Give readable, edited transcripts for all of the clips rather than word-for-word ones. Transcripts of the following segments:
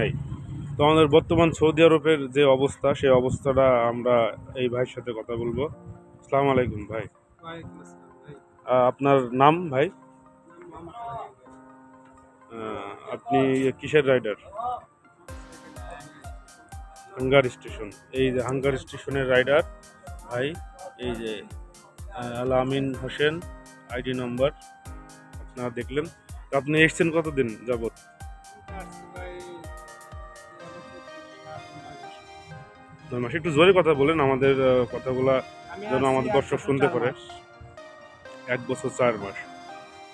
নেই। তো আমাদের বর্তমান সৌদি আরবের যে অবস্থা, সেই অবস্থাটা আমরা এই ভাইয়ের সাথে কথা বলবো। আসসালামু আলাইকুম ভাই। ওয়ালাইকুম আসসালাম ভাই। আপনার নাম ভাই? নাম মোহাম্মদ আলামিন ভাই। আপনি কিসের rider? Motorcycle Tangail. Hunger station. এই যে হাঙ্গার স্টেশনের রাইডার ভাই, এই যে আলামিন হোসেন, আইডি নম্বর আপনারা দেখলেন। তো আপনি এসছেন কতদিন যাবত? আমি তো আসছি ভাই মোটামুটি 7-9 মাস। 9 মাস। একটু জোরে কথা বলেন, আমাদের কথাগুলা আমি যেন আসছি আমাদের 1 দর্শক বছর শুনতে 4 পারে। মাস। 1 বছর 4 মাস।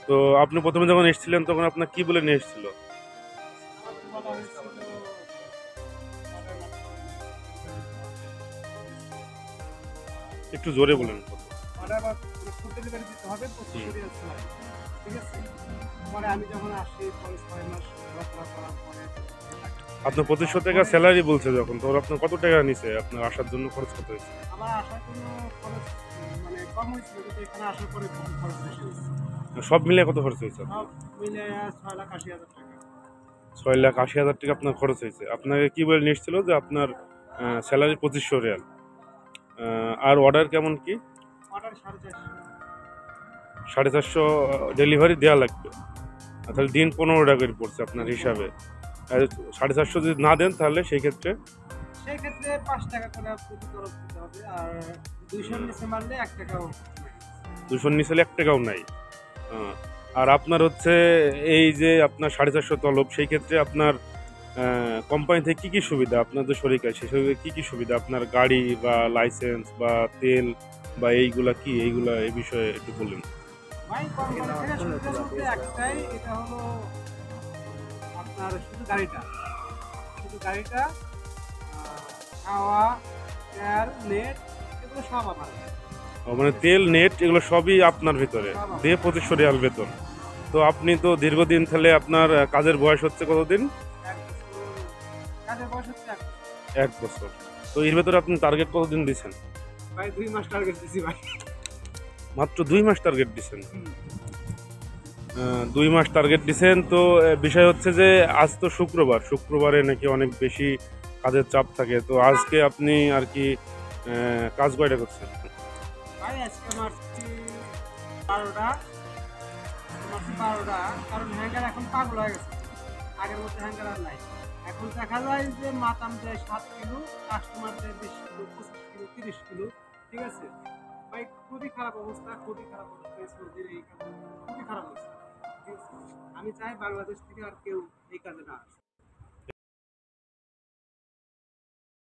তো আপনি প্রথমে যখন এসেছিলেন তখন আপনার কি বলে নিয়ে এসেছিল? আমাকে বলা হয়েছিল অর্ডার মারতে হবে, একটু জোরে বলেন। অর্ডার বা ফুড ডেলিভারি দিতে হবে 25 রিয়াল স্যালারি। ঠিক আছে? পরে আমি যখন আসি পরে 6 মাস ঘোরাফেরা করার পরে আপনার 2500 টাকা স্যালারি বলছে যখন, তখন আপনার কত টাকা নিছে আপনার আসার জন্য, খরচ কত হয়েছে? আমার আসার জন্য খরচ মানে কম হয়েছিল, কিন্তু এখানে আসার পরে খুব খরচ বেশি হয়েছে। সব মিলিয়ে কত খরচ হয়েছে সব আপনার? মিলে 6,80,000 টাকা। 6,80,000 টাকা আপনার খরচ হয়েছে। আপনাকে কি বলে নিয়ে এসেছিল যে আপনার স্যালারি 2500 রিয়াল, আর অর্ডার কেমন কি? অর্ডার 450। 450 ডেলিভারি দেওয়া লাগবে। তাহলে দিন 15 টাকা করে পড়ছে আপনার হিসাবে। আর 450 যদি না দেন তাহলে সেই ক্ষেত্রে সেক্ষেত্রে 5 টাকা করে প্রতি তরফ দিতে হবে, আর 200-র নিচে মারলে 1 টাকাও 200 নিচে 1 টাকাও নাই। আহ, আর আপনার হচ্ছে এই যে আপনার 450 তলব, সেই ক্ষেত্রে আপনার কোম্পানি থেকে কী কী সুবিধা, আপনার যে শরিক আছে সেসব কী কী সুবিধা, আপনার গাড়ি বা লাইসেন্স বা তেল বা এইগুলা কি, এইগুলা এই বিষয়ে একটু বলুন। ভাই কোম্পানি থেকে সুবিধা বলতে একটাই, এটা হলো আপনার শুধু গাড়িটা খাওয়া, তেল, নেট এগুলো সব আমার। মানে তেল, নেট এগুলো সবই আপনার ভিতরে দিয়ে 2500 রিয়াল বেতন। তো আপনি তো দীর্ঘদিন, তাহলে আপনার কাজের বয়স হচ্ছে কতদিন? 1 বছর কাজের বয়স হচ্ছে 1 বছর। 1 বছর। তো এর ভেতরে আপনি টার্গেট কতদিন দিচ্ছেন? ভাই 2 মাস টার্গেট দিছি ভাই। মাত্র 2 মাস টার্গেট দিচ্ছেন? 2 মাস টার্গেট দিচ্ছেন। তো বিষয় হচ্ছে যে আজ তো শুক্রবার, শুক্রবারে নাকি অনেক বেশি কাজের চাপ থাকে। তো আজকে আপনি আর কি কাজ কয়টা করছেন? ভাই আজকে মারছি 12টা, কারণ হ্যাঙ্গার এখন পাগল হয়ে গেছে। আগের মতো হ্যাঙ্গার আর নাই। এখন দেখা যায় যে মাতাম দেয় 7 কিলো, কাস্টমার দেয় 20 কিলো, 25 কিলো, 30 কিলো। ঠিক আছে ভাই, খুবই খারাপ অবস্থা, খুবই খারাপ অবস্থা। সৌদির এই কাজে খুবই খারাপ অবস্থা। ঠিক আছে, আমি চাই বাংলাদেশ থেকে আর কেউ এই কাজে না আসে।